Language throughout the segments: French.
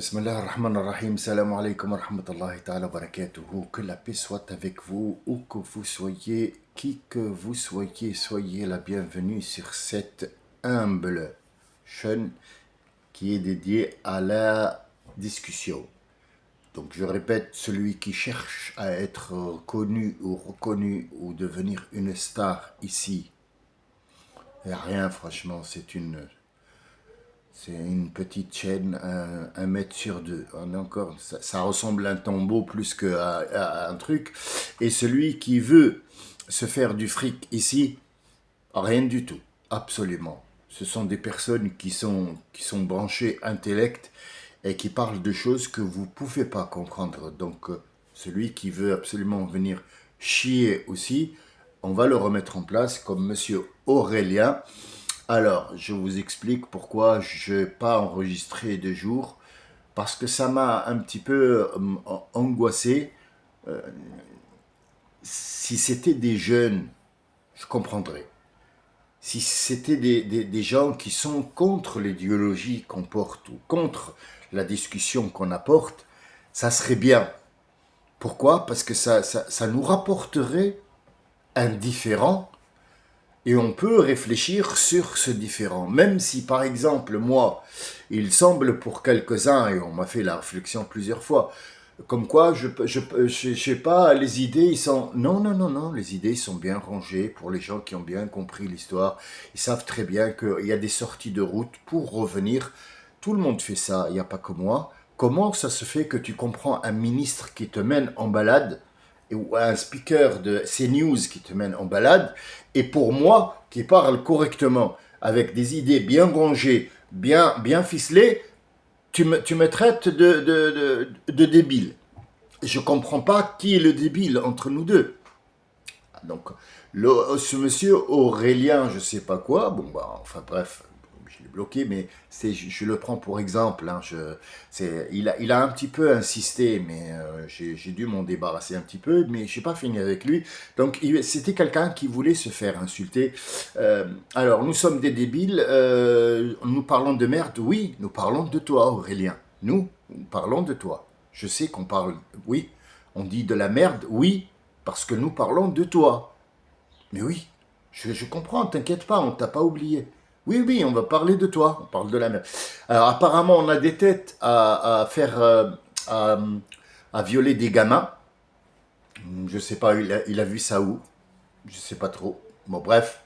Bismillah ar-Rahman ar-Rahim, salam alaikum wa rahmatullahi ta'ala wa barakatuhu. Que la paix soit avec vous, où que vous soyez, qui que vous soyez, soyez la bienvenue sur cette humble chaîne qui est dédiée à la discussion. Donc je répète, celui qui cherche à être connu ou reconnu ou devenir une star ici, il n'y a rien franchement, c'est une petite chaîne, un mètre sur deux. Encore, ça ressemble à un tombeau plus qu'à un truc. Et celui qui veut se faire du fric ici, rien du tout. Absolument. Ce sont des personnes qui sont branchées intellect et qui parlent de choses que vous ne pouvez pas comprendre. Donc, celui qui veut absolument venir chier aussi, on va le remettre en place comme Monsieur Aurélien. Alors, je vous explique pourquoi je n'ai pas enregistré de jour. Parce que ça m'a un petit peu angoissé. Si c'était des jeunes, je comprendrais. Si c'était des gens qui sont contre l'idéologie qu'on porte ou contre la discussion qu'on apporte, ça serait bien. Pourquoi? Parce que ça nous rapporterait un différent et on peut réfléchir sur ce différent. Même si, par exemple, moi, il semble pour quelques-uns, et on m'a fait la réflexion plusieurs fois, comme quoi, je sais pas, les idées, ils sont... Non, non, non, non, les idées sont bien rangées pour les gens qui ont bien compris l'histoire. Ils savent très bien qu'il y a des sorties de route pour revenir. Tout le monde fait ça, il n'y a pas que moi. Comment ça se fait que tu comprends un ministre qui te mène en balade ou un speaker de CNews qui te mène en balade, et pour moi, qui parle correctement, avec des idées bien rangées, bien ficelées, tu me traites de débile. Je ne comprends pas qui est le débile entre nous deux. Donc, ce monsieur Aurélien, je ne sais pas quoi, bon, bah, enfin bref, je l'ai bloqué, mais je le prends pour exemple. Hein, il a un petit peu insisté, mais j'ai dû m'en débarrasser un petit peu, mais je n'ai pas fini avec lui. Donc, c'était quelqu'un qui voulait se faire insulter. Alors, nous sommes des débiles, nous parlons de merde, oui, nous parlons de toi, Aurélien. Nous parlons de toi. Je sais qu'on parle, oui, on dit de la merde, oui, parce que nous parlons de toi. Mais oui, je comprends, t'inquiète pas, on t'a pas oublié. Oui, oui, on va parler de toi, on parle de la merde. Alors apparemment, on a des têtes à faire, à violer des gamins. Je sais pas, il a vu ça où? Je sais pas trop. Bon, bref,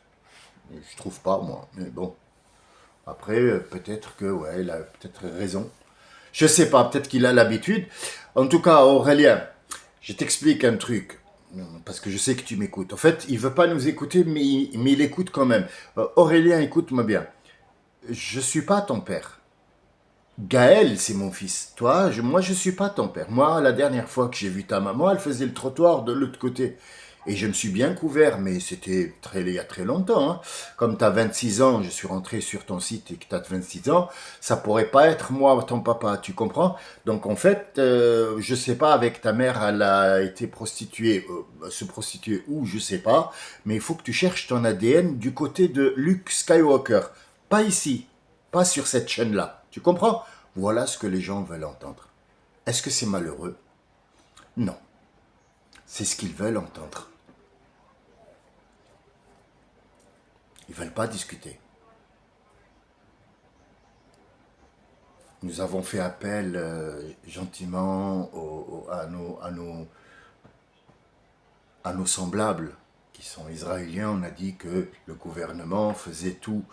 je trouve pas, moi. Mais bon, après, peut-être que, ouais, il a peut-être raison. Je sais pas, peut-être qu'il a l'habitude. En tout cas, Aurélien, je t'explique un truc, parce que je sais que tu m'écoutes. En fait, il veut pas nous écouter, mais il écoute quand même. Aurélien, écoute-moi bien. Je suis pas ton père. Gaël, c'est mon fils. Toi, moi, je suis pas ton père. Moi, la dernière fois que j'ai vu ta maman, elle faisait le trottoir de l'autre côté. Et je me suis bien couvert, mais c'était il y a très longtemps. Hein. Comme tu as 26 ans, je suis rentré sur ton site et que tu as 26 ans, ça pourrait pas être moi, ton papa, tu comprends? Donc en fait, je sais pas, avec ta mère, elle a été prostituée, se prostituer où, je sais pas, mais il faut que tu cherches ton ADN du côté de Luke Skywalker. Pas ici, pas sur cette chaîne-là. Tu comprends? Voilà ce que les gens veulent entendre. Est-ce que c'est malheureux? Non. C'est ce qu'ils veulent entendre. Ils ne veulent pas discuter. Nous avons fait appel gentiment à nos semblables qui sont israéliens. On a dit que le gouvernement faisait tout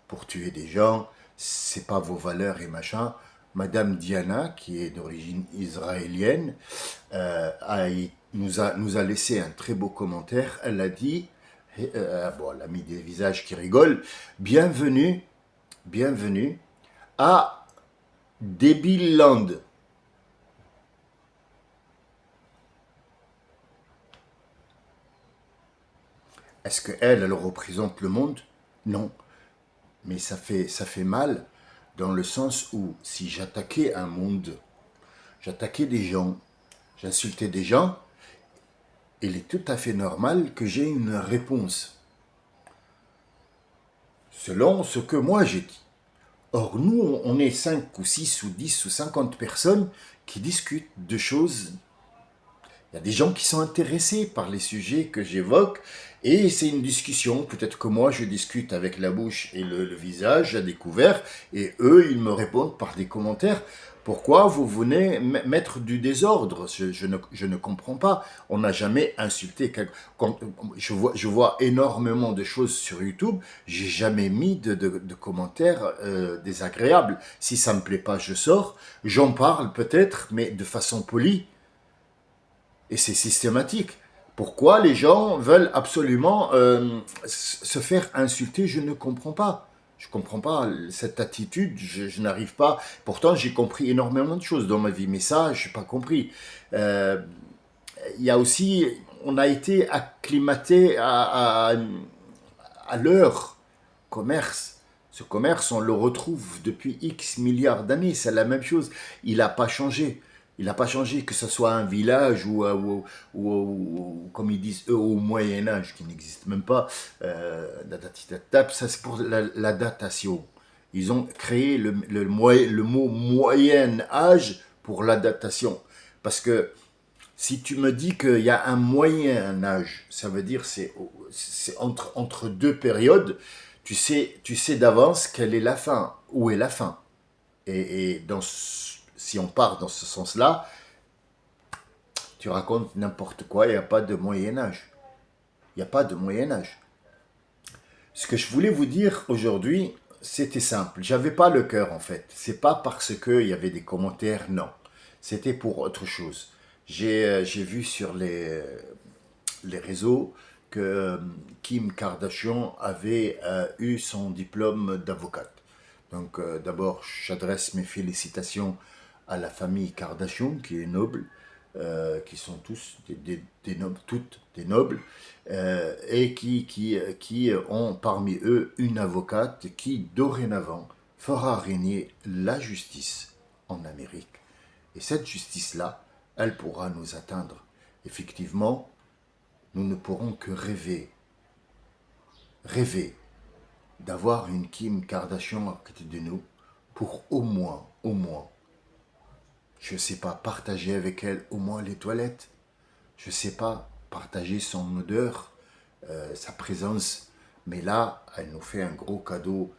pour tuer des gens. C'est pas vos valeurs et machin. Madame Diana, qui est d'origine israélienne, nous a laissé un très beau commentaire. Elle a dit, bon, elle a mis des visages qui rigolent, bienvenue, bienvenue à Debilland. Est-ce qu'elle représente le monde? Non. Mais ça fait mal dans le sens où si j'attaquais un monde, j'attaquais des gens, j'insultais des gens, il est tout à fait normal que j'ai une réponse selon ce que moi j'ai dit. Or, nous, on est 5 ou 6 ou 10 ou 50 personnes qui discutent de choses. Il y a des gens qui sont intéressés par les sujets que j'évoque et c'est une discussion. Peut-être que moi, je discute avec la bouche et le visage à découvert et eux, ils me répondent par des commentaires. Pourquoi vous venez mettre du désordre? Je ne comprends pas. On n'a jamais insulté quelqu'un. Je vois énormément de choses sur YouTube. J'ai jamais mis de commentaires désagréables. Si ça me plaît pas, je sors. J'en parle peut-être, mais de façon polie. Et c'est systématique. Pourquoi les gens veulent absolument se faire insulter? Je ne comprends pas. Je ne comprends pas cette attitude, je n'arrive pas. Pourtant, j'ai compris énormément de choses dans ma vie, mais ça, je n'ai pas compris. Euh, Il y a aussi, on a été acclimaté à leur commerce. Ce commerce, on le retrouve depuis X milliards d'années, c'est la même chose. Il n'a pas changé. Il n'a pas changé, que ce soit un village comme ils disent eux, au Moyen Âge, qui n'existe même pas. Ça c'est pour la datation. Ils ont créé le mot Moyen Âge pour la datation. Parce que si tu me dis qu'il y a un moyen âge, ça veut dire c'est entre deux périodes, tu sais d'avance quelle est la fin, où est la fin. Et si on part dans ce sens-là, tu racontes n'importe quoi, il n'y a pas de moyen âge. Il n'y a pas de moyen âge. Ce que je voulais vous dire aujourd'hui, c'était simple. J'avais pas le cœur en fait. C'est pas parce qu'il y avait des commentaires, non. C'était pour autre chose. J'ai vu sur les réseaux que Kim Kardashian avait eu son diplôme d'avocate. Donc d'abord, j'adresse mes félicitations à la famille Kardashian, qui est noble, qui sont tous des nobles, toutes des nobles, et qui ont parmi eux une avocate qui, dorénavant, fera régner la justice en Amérique. Et cette justice-là, elle pourra nous atteindre. Effectivement, nous ne pourrons que rêver d'avoir une Kim Kardashian à côté de nous pour au moins, je ne sais pas, partager avec elle au moins les toilettes. Je ne sais pas, partager son odeur, sa présence. Mais là, elle nous fait un gros cadeau.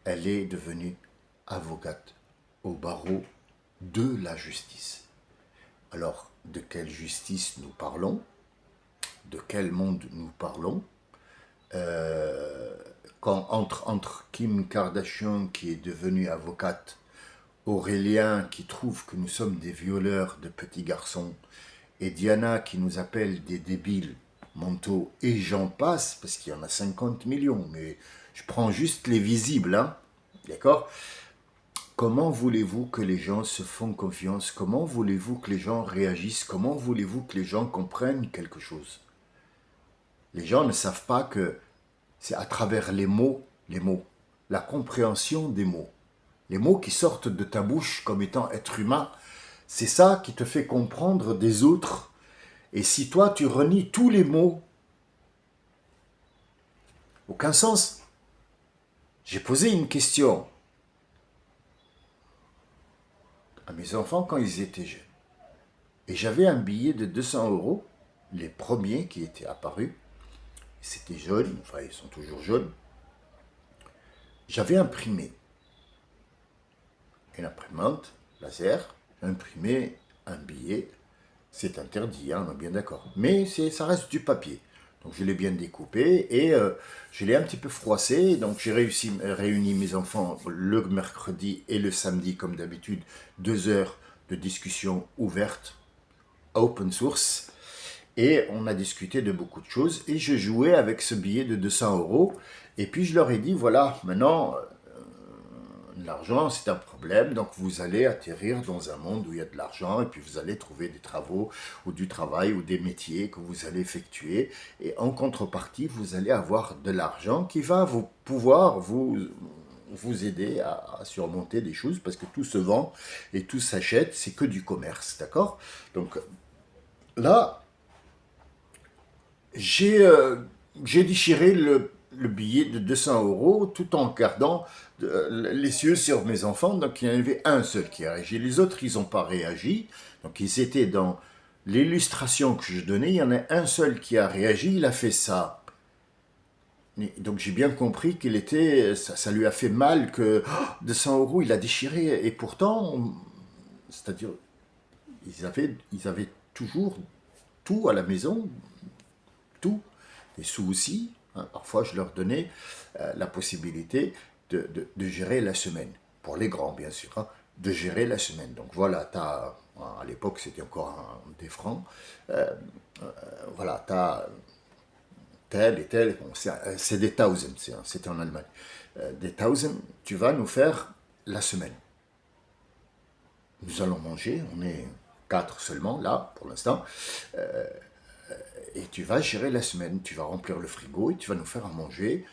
Elle est devenue avocate au barreau de la justice. Alors, de quelle justice nous parlons? De quel monde nous parlons? Entre Kim Kardashian, qui est devenue avocate, Aurélien, qui trouve que nous sommes des violeurs de petits garçons, et Diana, qui nous appelle des débiles mentaux, et j'en passe, parce qu'il y en a 50 millions, mais je prends juste les visibles, hein, d'accord? Comment voulez-vous que les gens se font confiance? Comment voulez-vous que les gens réagissent? Comment voulez-vous que les gens comprennent quelque chose? Les gens ne savent pas que c'est à travers les mots, la compréhension des mots, les mots qui sortent de ta bouche comme étant être humain, c'est ça qui te fait comprendre des autres. Et si toi, tu renies tous les mots, aucun sens. J'ai posé une question à mes enfants quand ils étaient jeunes. Et j'avais un billet de 200 euros, les premiers qui étaient apparus. C'était jaune, enfin ils sont toujours jaunes. J'avais imprimé une imprimante laser, imprimé un billet. C'est interdit, hein, on est bien d'accord. Mais ça reste du papier. Donc je l'ai bien découpé et je l'ai un petit peu froissé. Donc j'ai réuni mes enfants le mercredi et le samedi, comme d'habitude, 2 heures de discussion ouverte, open source. Et on a discuté de beaucoup de choses. Et je jouais avec ce billet de 200 euros. Et puis je leur ai dit, voilà, maintenant, l'argent, c'est un problème, donc vous allez atterrir dans un monde où il y a de l'argent, et puis vous allez trouver des travaux, ou du travail, ou des métiers que vous allez effectuer, et en contrepartie, vous allez avoir de l'argent qui va pouvoir vous aider à surmonter des choses, parce que tout se vend et tout s'achète, c'est que du commerce, d'accord? Donc là, j'ai déchiré le billet de 200 euros tout en gardant les yeux sur mes enfants. Donc il y en avait un seul qui a réagi. Les autres, ils n'ont pas réagi. Donc ils étaient dans l'illustration que je donnais. Il y en a un seul qui a réagi. Il a fait ça. Donc j'ai bien compris qu'il était, ça lui a fait mal que 200 euros, il a déchiré. Et pourtant, c'est-à-dire, ils avaient toujours tout à la maison, tout, les sous aussi. Hein. Parfois, je leur donnais la possibilité de gérer la semaine. Pour les grands, bien sûr, hein, de gérer la semaine. Donc voilà, à l'époque, c'était encore des francs. Voilà, tu as tel et tel, bon, c'est des thousands, c'était en Allemagne. Des thousands, tu vas nous faire la semaine. Nous allons manger, on est 4 seulement là pour l'instant, et tu vas gérer la semaine, tu vas remplir le frigo et tu vas nous faire à manger,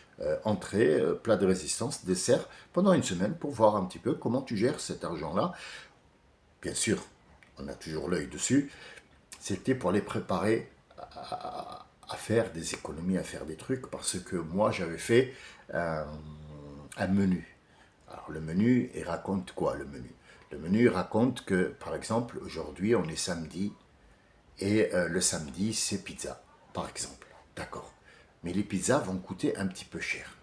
entrée, plat de résistance, dessert, pendant une semaine pour voir un petit peu comment tu gères cet argent-là. Bien sûr, on a toujours l'œil dessus, c'était pour les préparer à faire des économies, à faire des trucs, parce que moi j'avais fait un menu. Alors le menu, il raconte quoi le menu? Le menu il raconte que, par exemple, aujourd'hui on est samedi, et le samedi c'est pizza, par exemple. D'accord. Mais les pizzas vont coûter un petit peu cher.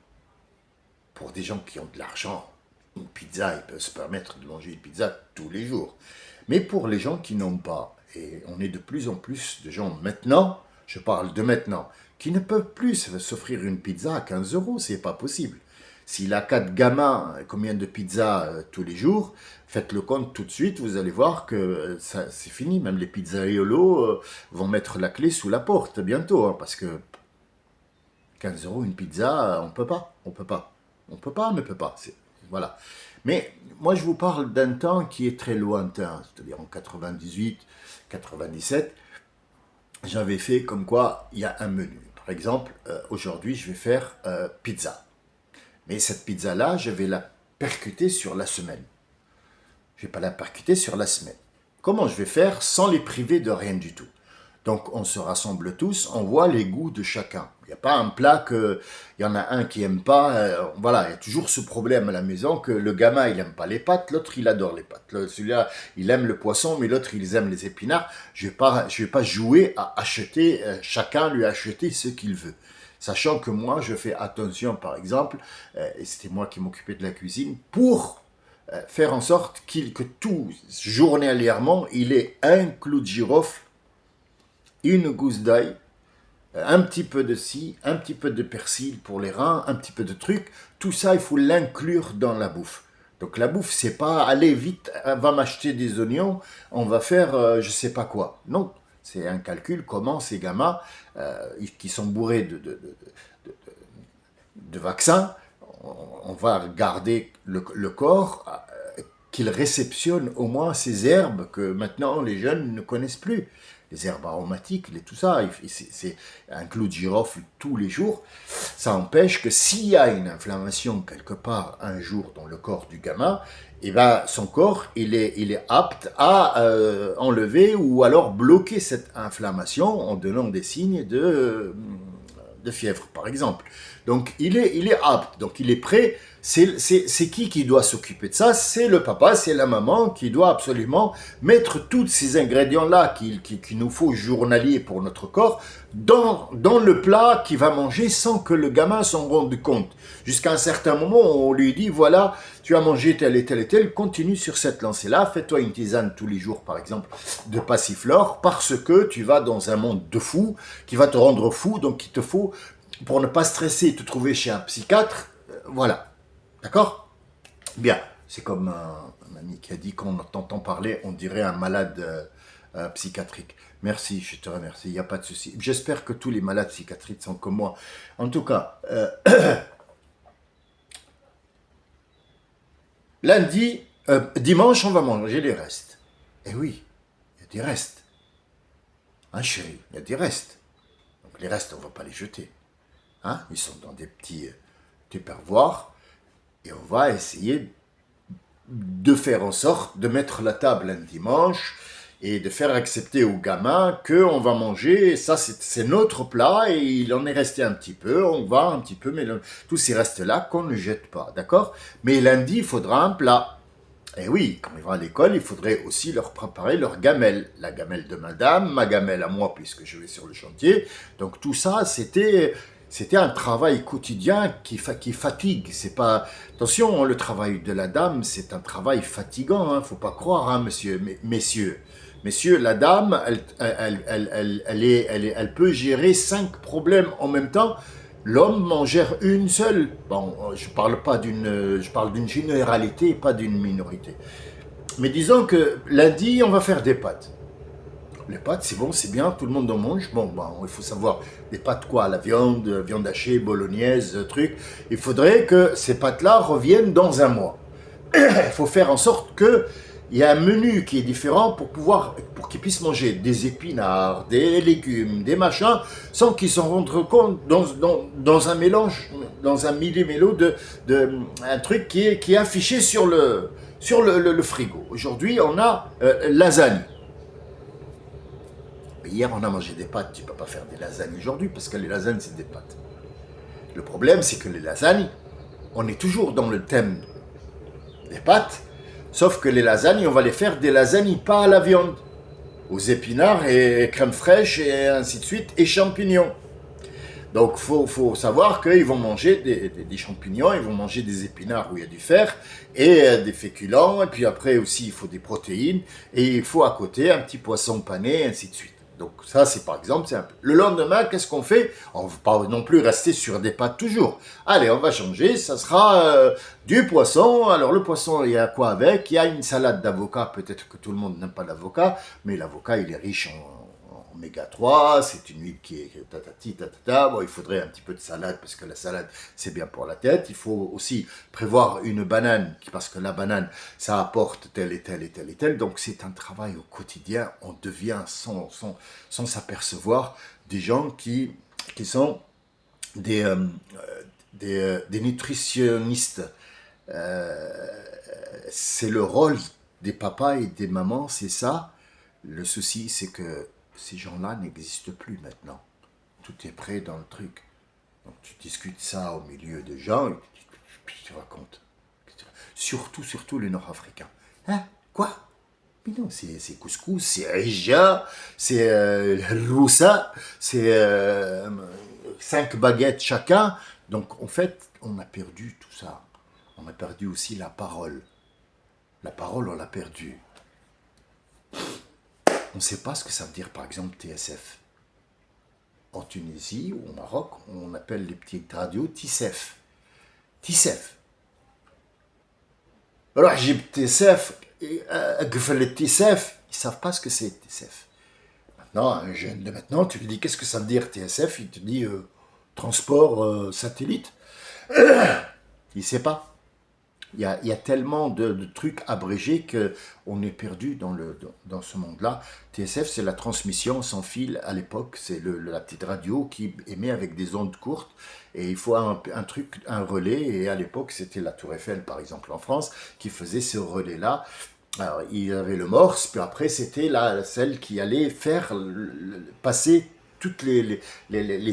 Pour des gens qui ont de l'argent, une pizza, ils peuvent se permettre de manger une pizza tous les jours. Mais pour les gens qui n'ont pas, et on est de plus en plus de gens maintenant, je parle de maintenant, qui ne peuvent plus s'offrir une pizza à 15 euros, c'est pas possible. S'il a 4 gamins, combien de pizzas tous les jours, faites le compte tout de suite, vous allez voir que c'est fini. Même les pizzaiolo vont mettre la clé sous la porte bientôt, hein, parce que 15 euros une pizza, on peut pas, on peut pas. On peut pas, on ne peut pas. Voilà. Mais moi, je vous parle d'un temps qui est très lointain, c'est-à-dire en 98, 97, j'avais fait comme quoi il y a un menu. Par exemple, aujourd'hui, je vais faire pizza. Mais cette pizza-là, je vais la percuter sur la semaine. Je ne vais pas la percuter sur la semaine. Comment je vais faire sans les priver de rien du tout? Donc on se rassemble tous, on voit les goûts de chacun. Il n'y a pas un plat il y en a un qui aime pas. Voilà, il y a toujours ce problème à la maison que le gamin il aime pas les pâtes, l'autre il adore les pâtes. Celui-là il aime le poisson, mais l'autre il aime les épinards. Je vais pas jouer à acheter, chacun lui acheter ce qu'il veut. Sachant que moi je fais attention par exemple, et c'était moi qui m'occupais de la cuisine, pour faire en sorte que tout journalièrement il ait un clou de girofle, une gousse d'ail, un petit peu de ci, un petit peu de persil pour les reins, un petit peu de trucs. Tout ça, il faut l'inclure dans la bouffe. Donc la bouffe, c'est pas allez vite, va m'acheter des oignons, on va faire je sais pas quoi. Non, c'est un calcul comment ces gamins qui sont bourrés de vaccins, on va garder le corps qu'il réceptionne au moins ces herbes que maintenant les jeunes ne connaissent plus. Les herbes aromatiques, tout ça, c'est un clou de girofle tous les jours. Ça empêche que s'il y a une inflammation quelque part un jour dans le corps du gamin, eh ben, son corps il est apte à enlever ou alors bloquer cette inflammation en donnant des signes de fièvre, par exemple. Donc, il est apte, donc il est prêt. C'est qui doit s'occuper de ça? C'est le papa, c'est la maman qui doit absolument mettre tous ces ingrédients-là qu'il nous faut journalier pour notre corps dans le plat qu'il va manger sans que le gamin s'en rende compte. Jusqu'à un certain moment, on lui dit, voilà, tu as mangé tel et tel et tel, continue sur cette lancée-là, fais-toi une tisane tous les jours, par exemple, de passiflore, parce que tu vas dans un monde de fou, qui va te rendre fou, donc il te faut, pour ne pas stresser et te trouver chez un psychiatre, voilà. D'accord? Bien. C'est comme un ami qui a dit qu'on t'entend parler, on dirait un malade psychiatrique. Merci, je te remercie, il n'y a pas de souci. J'espère que tous les malades psychiatriques sont comme moi. En tout cas, lundi, dimanche, on va manger les restes. Eh oui, il y a des restes. Hein, chérie, il y a des restes. Donc les restes, on ne va pas les jeter. Hein? Ils sont dans des petits tupperwares. Et on va essayer de faire en sorte de mettre la table un dimanche, et de faire accepter aux gamins qu'on va manger, ça c'est notre plat et il en est resté un petit peu, on va un petit peu, mais tous ces restes-là qu'on ne jette pas, d'accord? Mais lundi, il faudra un plat. Et oui, quand ils vont à l'école, il faudrait aussi leur préparer leur gamelle. La gamelle de madame, ma gamelle à moi, puisque je vais sur le chantier. Donc tout ça, c'était un travail quotidien qui fatigue. C'est pas... Attention, le travail de la dame, c'est un travail fatigant. Faut pas croire, messieurs. Messieurs, la dame, elle peut gérer 5 problèmes en même temps. L'homme en gère une seule. Bon, je parle d'une généralité, pas d'une minorité. Mais disons que lundi, on va faire des pâtes. Les pâtes, c'est bon, c'est bien, tout le monde en mange. Bon, il faut savoir, des pâtes quoi? La viande hachée, bolognaise, truc. Il faudrait que ces pâtes-là reviennent dans un mois. Il faut faire en sorte que il y a un menu qui est différent pour qu'ils puissent manger des épinards, des légumes, des machins, sans qu'ils s'en rendent compte dans un mélange, dans un millimélo un truc qui est affiché sur le frigo. Aujourd'hui, on a lasagne. Hier, on a mangé des pâtes. Tu ne peux pas faire des lasagnes aujourd'hui parce que les lasagnes, c'est des pâtes. Le problème, c'est que les lasagnes, on est toujours dans le thème des pâtes, sauf que les lasagnes, on va les faire des lasagnes pas à la viande, aux épinards et crème fraîche et ainsi de suite, et champignons. Donc faut savoir qu'ils vont manger des champignons, ils vont manger des épinards où il y a du fer, et des féculents, et puis après aussi il faut des protéines, et il faut à côté un petit poisson pané, et ainsi de suite. Donc ça, c'est par exemple simple. Le lendemain, qu'est-ce qu'on fait? On ne va pas non plus rester sur des pâtes toujours. Allez, on va changer, ça sera du poisson. Alors le poisson, il y a quoi avec? Il y a une salade d'avocat, peut-être que tout le monde n'aime pas l'avocat, mais l'avocat, il est riche en oméga 3, c'est une huile qui est tatati, tatata. Bon, il faudrait un petit peu de salade, parce que la salade, c'est bien pour la tête. Il faut aussi prévoir une banane, parce que la banane, ça apporte tel et tel et tel et tel. Donc c'est un travail au quotidien. On devient, sans s'apercevoir, des gens qui sont des, des nutritionnistes. C'est le rôle des papas et des mamans, c'est ça. Le souci, c'est que ces gens-là n'existent plus maintenant. Tout est prêt dans le truc. Donc tu discutes ça au milieu de gens et tu racontes. Surtout les Nord-Africains. Hein? Quoi? Mais non, c'est couscous, c'est rija, c'est roussa, c'est 5 baguettes chacun. Donc en fait, on a perdu tout ça. On a perdu aussi la parole. La parole, on l'a perdue. On ne sait pas ce que ça veut dire, par exemple, TSF. En Tunisie ou au Maroc, on appelle les petites radios TICEF. TICEF. Alors, j'ai TSF, le TSF, ils ne savent pas ce que c'est TSF. Maintenant, un jeune de maintenant, tu lui dis qu'est-ce que ça veut dire TSF, il te dit transport satellite. Il ne sait pas. Il y a tellement de trucs abrégés qu'on est perdu dans ce monde-là. TSF, c'est la transmission sans fil à l'époque. C'est la petite radio qui émet avec des ondes courtes. Et il faut un relais. Et à l'époque, c'était la Tour Eiffel, par exemple, en France, qui faisait ce relais-là. Alors, il y avait le morse, puis après, c'était celle qui allait faire passer toutes les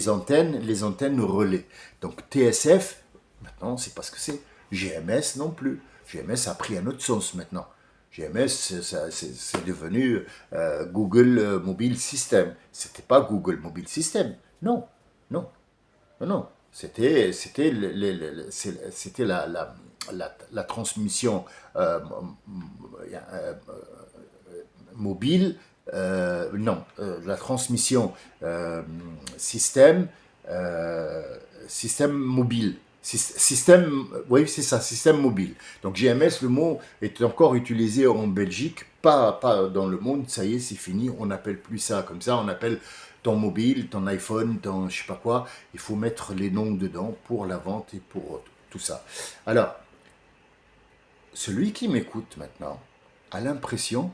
antennes relais. Donc, TSF, maintenant, c'est pas ce que c'est. GMS non plus. GMS a pris un autre sens maintenant. GMS, c'est devenu Google Mobile System. C'était pas Google Mobile System. Non, non, non, non. C'était la transmission mobile. Non, la transmission système, système mobile. Système, oui, c'est ça, système mobile. Donc GMS, le mot est encore utilisé en Belgique, pas dans le monde, ça y est, c'est fini, on n'appelle plus ça comme ça, on appelle ton mobile, ton iPhone, ton je sais pas quoi, il faut mettre les noms dedans pour la vente et pour tout ça. Alors, celui qui m'écoute maintenant a l'impression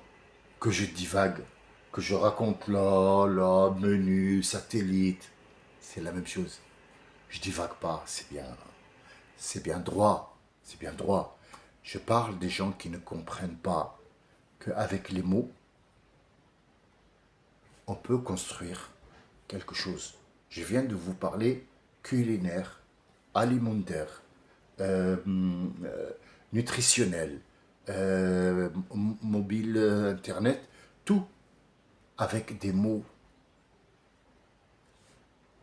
que je divague, que je raconte là, menu, satellite, c'est la même chose. Je divague pas, c'est bien droit, c'est bien droit. Je parle des gens qui ne comprennent pas qu'avec les mots, on peut construire quelque chose. Je viens de vous parler culinaire, alimentaire, nutritionnel, mobile, internet, tout avec des mots.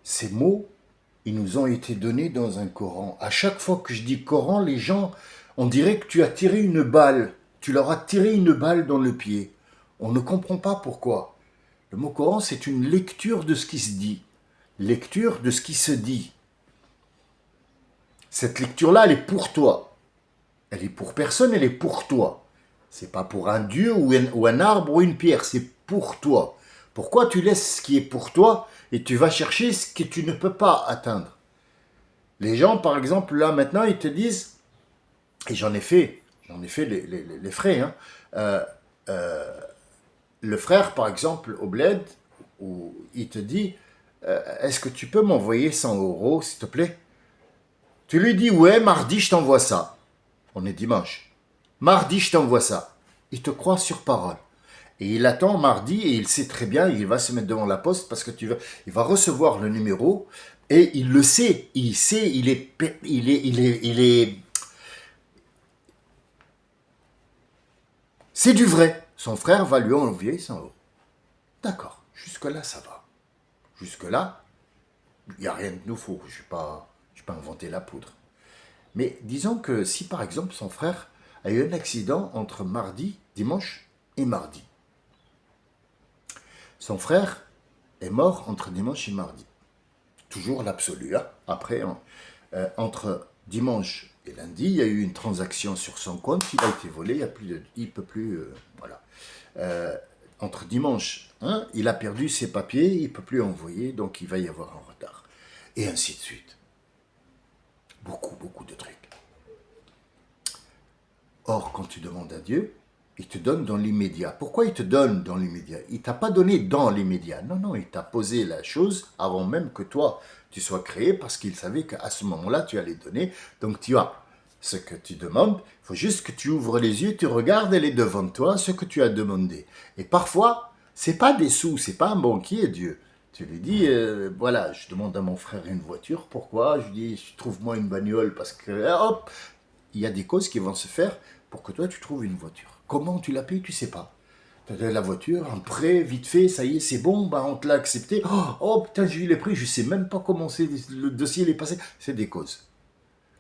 Ces mots, ils nous ont été donnés dans un Coran. À chaque fois que je dis Coran, les gens, on dirait que tu as tiré une balle. Tu leur as tiré une balle dans le pied. On ne comprend pas pourquoi. Le mot Coran, c'est une lecture de ce qui se dit. Lecture de ce qui se dit. Cette lecture-là, elle est pour toi. Elle est pour personne, elle est pour toi. C'est pas pour un dieu ou un arbre ou une pierre, c'est pour toi. Pourquoi tu laisses ce qui est pour toi et tu vas chercher ce que tu ne peux pas atteindre? Les gens, par exemple, là maintenant, ils te disent, et j'en ai fait les frais, hein, euh, le frère, par exemple, au bled, où il te dit, est-ce que tu peux m'envoyer 100 euros, s'il te plaît? Tu lui dis, ouais, mardi, je t'envoie ça. On est dimanche. Mardi, je t'envoie ça. Il te croit sur parole. Et il attend mardi et il sait très bien, il va se mettre devant la poste parce que il va recevoir le numéro et il le sait. Il sait, c'est du vrai. Son frère va lui envoyer 100 euros. D'accord, jusque-là, ça va. Jusque-là, il n'y a rien de nouveau. Je n'ai pas inventé la poudre. Mais disons que si par exemple son frère a eu un accident entre dimanche et mardi. Son frère est mort entre dimanche et mardi. Toujours l'absolu. Hein. Après, entre dimanche et lundi, il y a eu une transaction sur son compte, il a été volé, il ne peut plus... voilà. Entre dimanche, hein, il a perdu ses papiers, il ne peut plus envoyer, donc il va y avoir un retard. Et ainsi de suite. Beaucoup de trucs. Or, quand tu demandes à Dieu, il te donne dans l'immédiat. Pourquoi il te donne dans l'immédiat? Il ne t'a pas donné dans l'immédiat. Non, il t'a posé la chose avant même que toi, tu sois créé, parce qu'il savait qu'à ce moment-là, tu allais donner. Donc, tu as ce que tu demandes. Il faut juste que tu ouvres les yeux, tu regardes, elle est devant toi, ce que tu as demandé. Et parfois, ce n'est pas des sous, ce n'est pas un banquier, Dieu. Tu lui dis, voilà, je demande à mon frère une voiture. Pourquoi? Je lui dis, trouve-moi une bagnole, parce que, hop, il y a des causes qui vont se faire pour que toi, tu trouves une voiture. Comment tu l'as payé, tu sais pas. Tu as la voiture, un prêt, vite fait, ça y est, c'est bon, bah, on te l'a accepté. Oh putain, j'ai eu les prix, je sais même pas comment le dossier est passé. C'est des causes.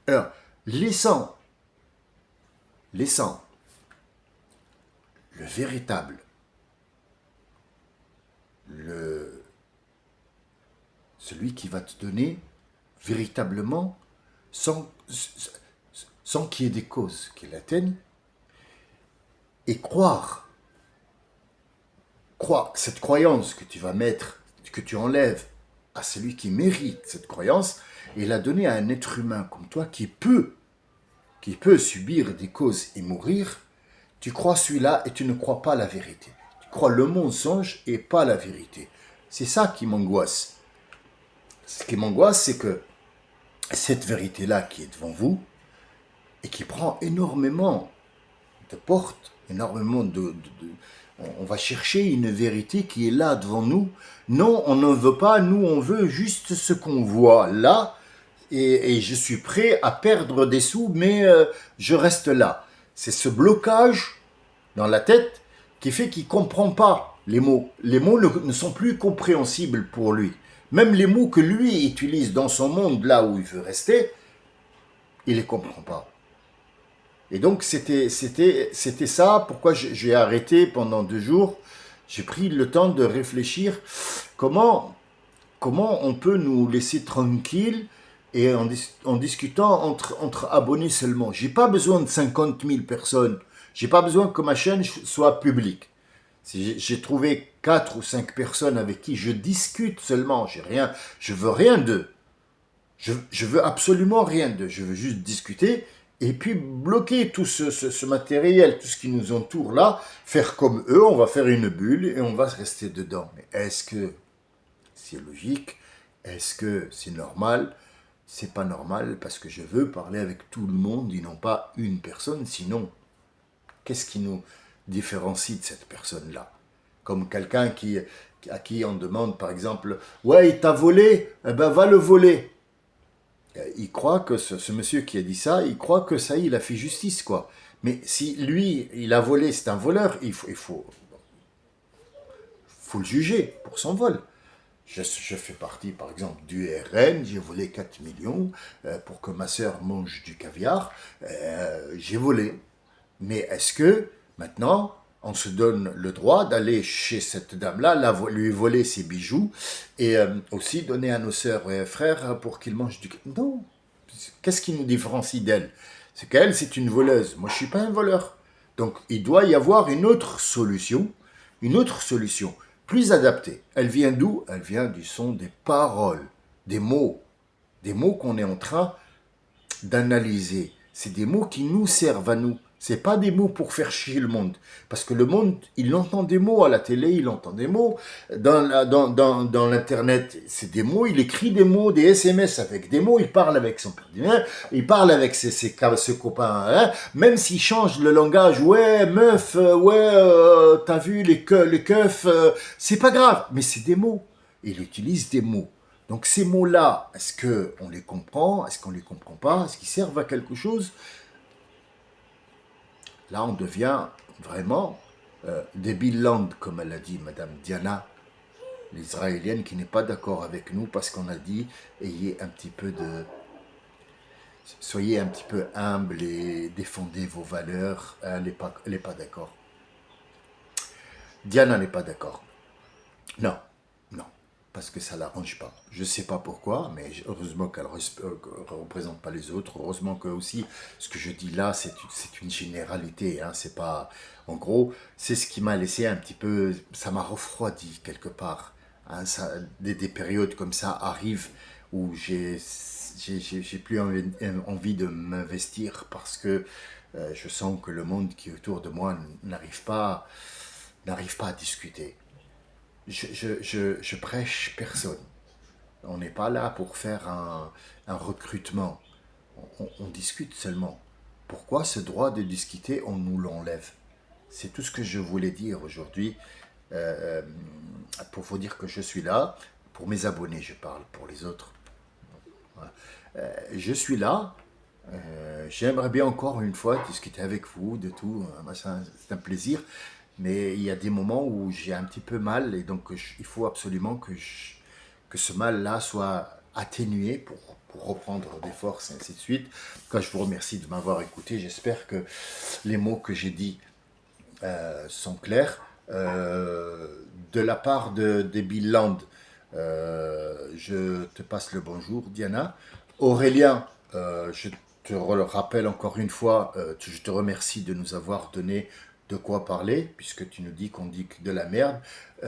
Alors, laissant le véritable, celui qui va te donner véritablement sans qu'il y ait des causes qui l'atteignent, et croire, cette croyance que tu vas mettre, que tu enlèves à celui qui mérite cette croyance, et la donner à un être humain comme toi qui peut subir des causes et mourir. Tu crois celui-là et tu ne crois pas la vérité. Tu crois le mensonge et pas la vérité. C'est ça qui m'angoisse. Ce qui m'angoisse, c'est que cette vérité-là qui est devant vous et qui prend énormément de portes, énormément on va chercher une vérité qui est là devant nous. Non, on ne veut pas, nous on veut juste ce qu'on voit là, et je suis prêt à perdre des sous, mais je reste là. C'est ce blocage dans la tête qui fait qu'il ne comprend pas les mots. Les mots ne sont plus compréhensibles pour lui. Même les mots que lui utilise dans son monde, là où il veut rester, il ne les comprend pas. Et donc, c'était ça, pourquoi j'ai arrêté pendant 2 jours. J'ai pris le temps de réfléchir comment on peut nous laisser tranquilles et en discutant entre abonnés seulement. J'ai pas besoin de 50 000 personnes. J'ai pas besoin que ma chaîne soit publique. J'ai trouvé 4 ou 5 personnes avec qui je discute seulement. Je veux rien d'eux. Je veux absolument rien d'eux. Je veux juste discuter et puis bloquer tout ce matériel, tout ce qui nous entoure là, faire comme eux, on va faire une bulle et on va rester dedans. Mais est-ce que c'est logique? Est-ce que c'est normal? C'est pas normal parce que je veux parler avec tout le monde et non pas une personne. Sinon, qu'est-ce qui nous différencie de cette personne-là? Comme quelqu'un à qui on demande, par exemple, ouais, il t'a volé, eh ben va le voler. Il croit que ce monsieur qui a dit ça, il croit que ça y est, il a fait justice, quoi. Mais si lui, il a volé, c'est un voleur, faut le juger pour son vol. Je fais partie, par exemple, du RN, j'ai volé 4 millions pour que ma sœur mange du caviar. J'ai volé. Mais est-ce que, maintenant, on se donne le droit d'aller chez cette dame-là, lui voler ses bijoux, et aussi donner à nos sœurs et frères pour qu'ils mangent du caviar? Non. Qu'est-ce qui nous différencie d'elle? C'est qu'elle, c'est une voleuse. Moi, je ne suis pas un voleur. Donc, il doit y avoir une autre solution, plus adaptée. Elle vient d'où? Elle vient du son des paroles, des mots qu'on est en train d'analyser. C'est des mots qui nous servent à nous. C'est pas des mots pour faire chier le monde. Parce que le monde, il entend des mots à la télé, il entend des mots. Dans l'Internet, c'est des mots, il écrit des mots, des SMS avec des mots, il parle avec son père, il parle avec ses copains. Hein. Même s'il change le langage, ouais, meuf, t'as vu les keufs, c'est pas grave. Mais c'est des mots. Il utilise des mots. Donc ces mots-là, est-ce qu'on les comprend? Est-ce qu'on ne les comprend pas? Est-ce qu'ils servent à quelque chose? Là, on devient vraiment des Bill comme elle a dit Madame Diana, l'Israélienne, qui n'est pas d'accord avec nous parce qu'on a dit soyez un petit peu humble et défendez vos valeurs. Elle n'est pas d'accord. Diana n'est pas d'accord. Non, non, parce que ça ne l'arrange pas. Je ne sais pas pourquoi, mais heureusement qu'elle ne représente pas les autres. Heureusement que aussi, ce que je dis là, c'est une généralité. Hein, c'est pas, en gros, c'est ce qui m'a laissé un petit peu, ça m'a refroidi quelque part. Hein, des périodes comme ça arrivent où j'ai plus envie de m'investir parce que je sens que le monde qui est autour de moi n'arrive pas à discuter. Je prêche personne. On n'est pas là pour faire un recrutement. On discute seulement. Pourquoi ce droit de discuter, on nous l'enlève? C'est tout ce que je voulais dire aujourd'hui euh, pour vous dire que je suis là. Pour mes abonnés, je parle. Pour les autres, voilà. Je suis là. J'aimerais bien encore une fois discuter avec vous de tout. C'est un plaisir. Mais il y a des moments où j'ai un petit peu mal et donc il faut absolument que ce mal-là soit atténué pour reprendre des forces et ainsi de suite. Quand je vous remercie de m'avoir écouté, j'espère que les mots que j'ai dits sont clairs. De la part des Bill Land, je te passe le bonjour, Diana. Aurélien, je te rappelle encore une fois, je te remercie de nous avoir donné de quoi parler, puisque tu nous dis qu'on dit que de la merde.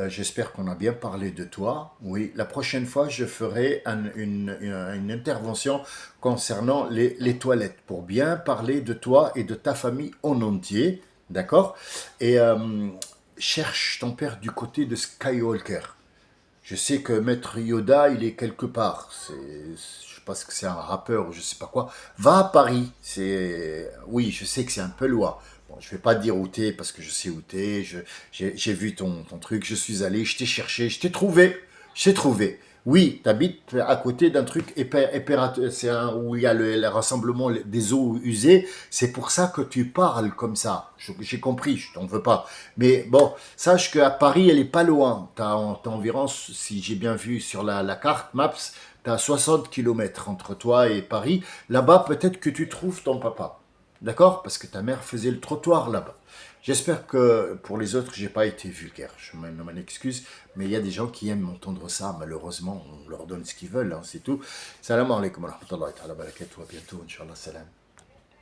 J'espère qu'on a bien parlé de toi. Oui, la prochaine fois, je ferai une intervention concernant les toilettes, pour bien parler de toi et de ta famille en entier. D'accord? Et cherche ton père du côté de Skywalker. Je sais que Maître Yoda, il est quelque part. Je pense que c'est un rappeur ou je sais pas quoi. Va à Paris. Oui, je sais que c'est un peu loin. Bon, je vais pas te dire où t'es parce que je sais où t'es. J'ai vu ton truc. Je suis allé, je t'ai cherché, je t'ai trouvé. Je t'ai trouvé. Oui, t'habites à côté d'un truc où il y a le rassemblement des eaux usées. C'est pour ça que tu parles comme ça. J'ai compris, je t'en veux pas. Mais bon, sache qu'à Paris, elle est pas loin. T'as environ, si j'ai bien vu sur la carte Maps, t'as 60 kilomètres entre toi et Paris. Là-bas, peut-être que tu trouves ton papa. D'accord? Parce que ta mère faisait le trottoir là-bas. J'espère que pour les autres, j'ai pas été vulgaire. Je m'en excuse, mais il y a des gens qui aiment entendre ça. Malheureusement, on leur donne ce qu'ils veulent, hein, c'est tout. Salam alaikum wa rahmatullahi wa barakatuh. À bientôt, Inch'Allah. Salam.